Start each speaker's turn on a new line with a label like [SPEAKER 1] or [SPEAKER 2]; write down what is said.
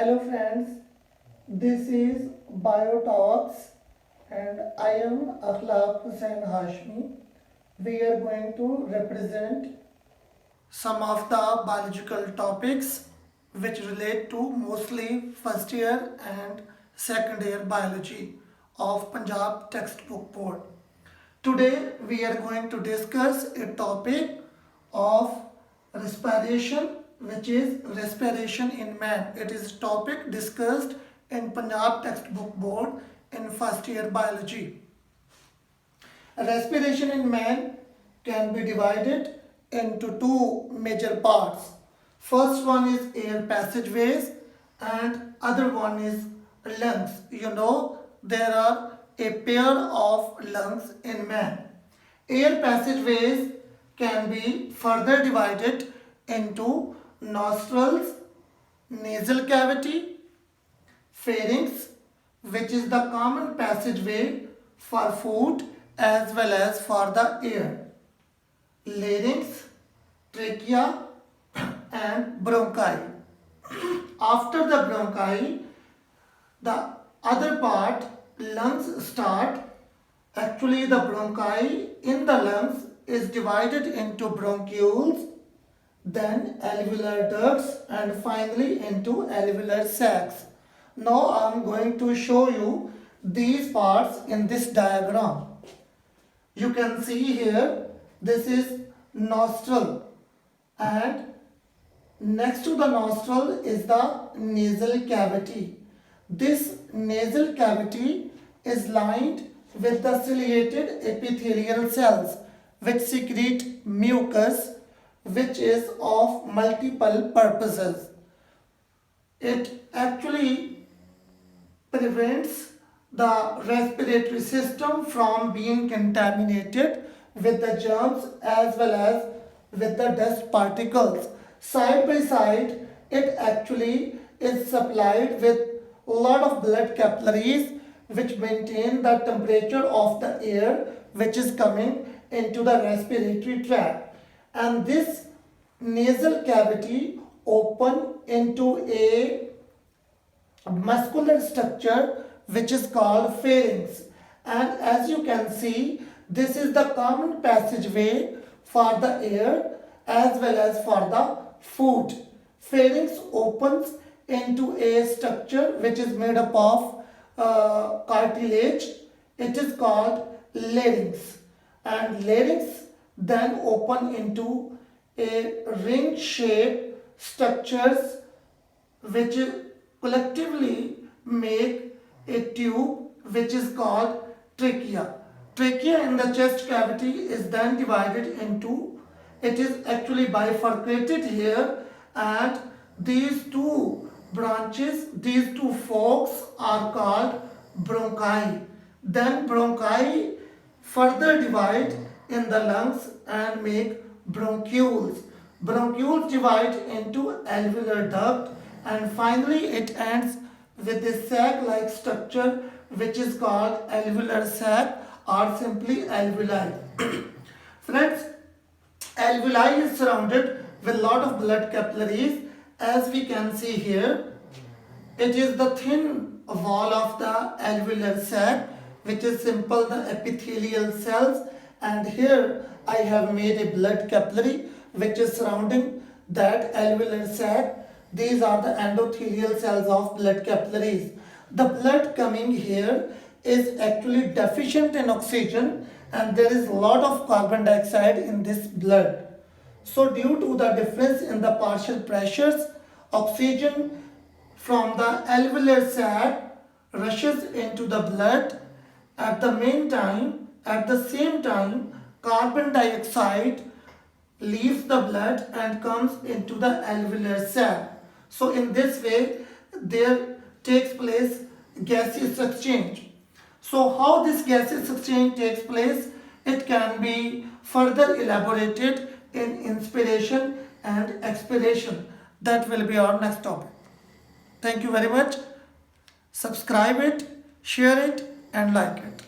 [SPEAKER 1] Hello friends, this is Biotalks and I am Akhlaq Hussain Hashmi. We are going to represent some of the biological topics which relate to mostly first year and second year biology of Punjab Textbook Board. Today we are going to discuss a topic of respiration, which is respiration in man. It is a topic discussed in Punjab Textbook Board in first year biology. Respiration in man can be divided into two major parts. First one is air passageways and other one is lungs. You know there are a pair of lungs in man. Air passageways can be further divided into nostrils, nasal cavity, pharynx, which is the common passageway for food as well as for the air, larynx, trachea and bronchi. After the bronchi, the other part, lungs start. Actually, the bronchi in the lungs is divided into bronchioles, then alveolar ducts and finally into alveolar sacs. Now I am going to show you these parts in this diagram. You can see here this is nostril and next to the nostril is the nasal cavity. This nasal cavity is lined with the ciliated epithelial cells which secrete mucus, which is of multiple purposes. It actually prevents the respiratory system from being contaminated with the germs as well as with the dust particles. Side by side, it actually is supplied with a lot of blood capillaries which maintain the temperature of the air which is coming into the respiratory tract. And this nasal cavity open into a muscular structure which is called pharynx, and as you can see this is the common passageway for the air as well as for the food. Pharynx opens into a structure which is made up of cartilage. It is called larynx, and larynx then open into a ring shaped structures which collectively make a tube which is called trachea. Trachea in the chest cavity is then divided into, it is actually bifurcated here, and these two branches, these two forks are called bronchi. Then bronchi further divide in the lungs and make bronchioles. Bronchioles divide into alveolar duct and finally it ends with a sac-like structure which is called alveolar sac or simply alveoli. Friends, alveoli is surrounded with a lot of blood capillaries. As we can see here, it is the thin wall of the alveolar sac which is simple the epithelial cells, and here I have made a blood capillary which is surrounding that alveolar sac. These are the endothelial cells of blood capillaries. The blood coming here is actually deficient in oxygen and there is a lot of carbon dioxide in this blood. So due to the difference in the partial pressures, oxygen from the alveolar sac rushes into the blood. At the same time, carbon dioxide leaves the blood and comes into the alveolar sac. So in this way, there takes place gaseous exchange. So how this gaseous exchange takes place, it can be further elaborated in inspiration and expiration. That will be our next topic. Thank you very much. Subscribe it, share it and like it.